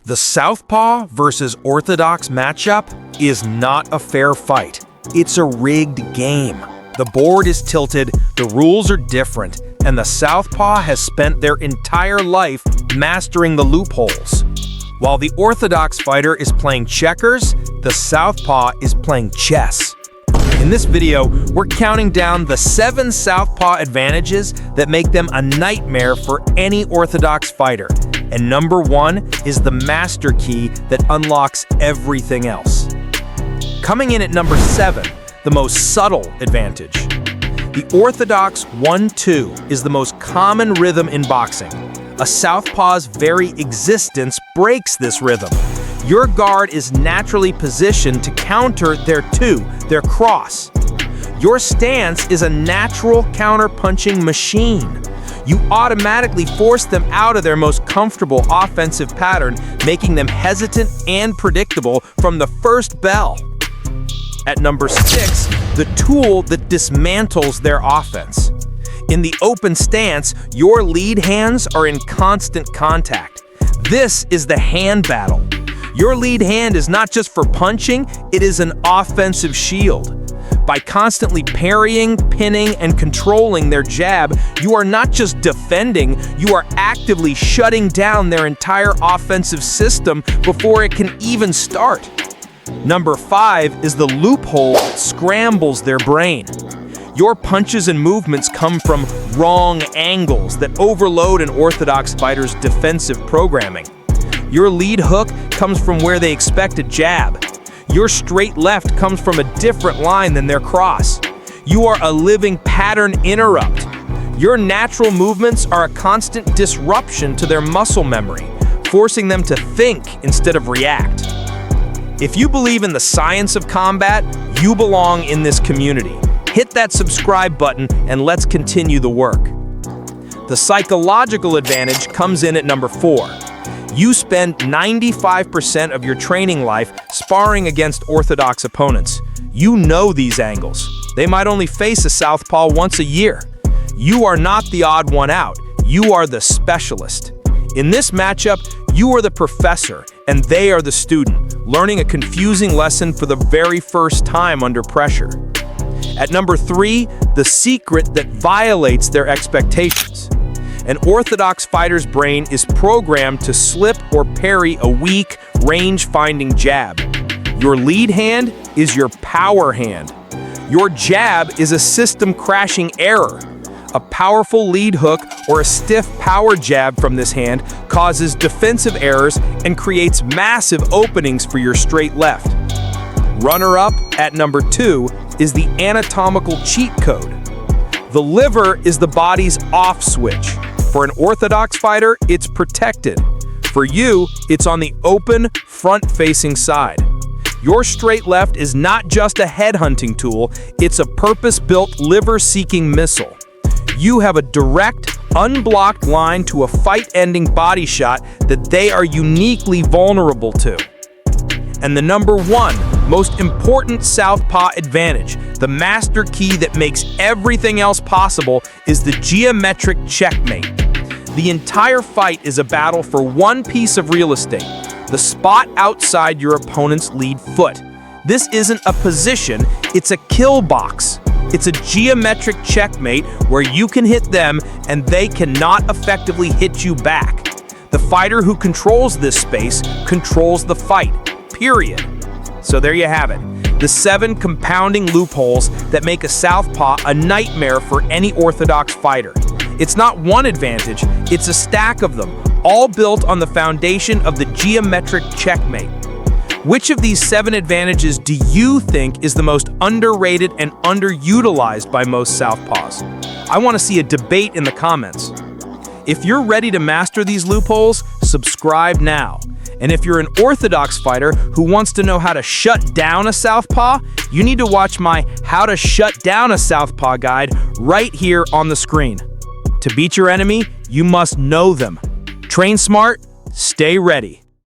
The Southpaw versus Orthodox matchup is not a fair fight. It's a rigged game. The board is tilted, the rules are different, and the Southpaw has spent their entire life mastering the loopholes. While the Orthodox fighter is playing checkers, the Southpaw is playing chess. In this video, we're counting down the 7 Southpaw advantages that make them a nightmare for any Orthodox fighter. And number 1 is the master key that unlocks everything else. Coming in at number 7, the most subtle advantage. The Orthodox 1-2 is the most common rhythm in boxing. A Southpaw's very existence breaks this rhythm. Your guard is naturally positioned to counter their 2, their cross. Your stance is a natural counter-punching machine. You automatically force them out of their most comfortable offensive pattern, making them hesitant and predictable from the first bell. At number 6, the tool that dismantles their offense. In the open stance, your lead hands are in constant contact. This is the hand battle. Your lead hand is not just for punching, it is an offensive shield. By constantly parrying, pinning, and controlling their jab, you are not just defending, you are actively shutting down their entire offensive system before it can even start. Number 5 is the loophole that scrambles their brain. Your punches and movements come from wrong angles that overload an Orthodox fighter's defensive programming. Your lead hook comes from where they expect a jab. Your straight left comes from a different line than their cross. You are a living pattern interrupt. Your natural movements are a constant disruption to their muscle memory, forcing them to think instead of react. If you believe in the science of combat, you belong in this community. Hit that subscribe button and let's continue the work. The psychological advantage comes in at number 4. You spend 95% of your training life sparring against Orthodox opponents. You know these angles. They might only face a Southpaw once a year. You are not the odd one out. You are the specialist. In this matchup, you are the professor and they are the student, learning a confusing lesson for the very first time under pressure. At number 3, the secret that violates their expectations. An Orthodox fighter's brain is programmed to slip or parry a weak, range-finding jab. Your lead hand is your power hand. Your jab is a system-crashing error. A powerful lead hook or a stiff power jab from this hand causes defensive errors and creates massive openings for your straight left. Runner-up at number 2 is the Anatomical Cheat Code. The liver is the body's off switch. For an Orthodox fighter, it's protected. For you, it's on the open, front-facing side. Your straight left is not just a headhunting tool, it's a purpose-built liver-seeking missile. You have a direct, unblocked line to a fight-ending body shot that they are uniquely vulnerable to. And the number 1 most important Southpaw advantage, the master key that makes everything else possible, is the Geometric Checkmate. The entire fight is a battle for one piece of real estate, the spot outside your opponent's lead foot. This isn't a position, it's a kill box. It's a geometric checkmate where you can hit them and they cannot effectively hit you back. The fighter who controls this space controls the fight, period. So there you have it, the 7 compounding loopholes that make a Southpaw a nightmare for any Orthodox fighter. It's not one advantage, it's a stack of them, all built on the foundation of the Geometric Checkmate. Which of these 7 advantages do you think is the most underrated and underutilized by most Southpaws? I want to see a debate in the comments. If you're ready to master these loopholes, subscribe now. And if you're an Orthodox fighter who wants to know how to shut down a Southpaw, you need to watch my How to Shut Down a Southpaw guide right here on the screen. To beat your enemy, you must know them. Train smart, stay ready.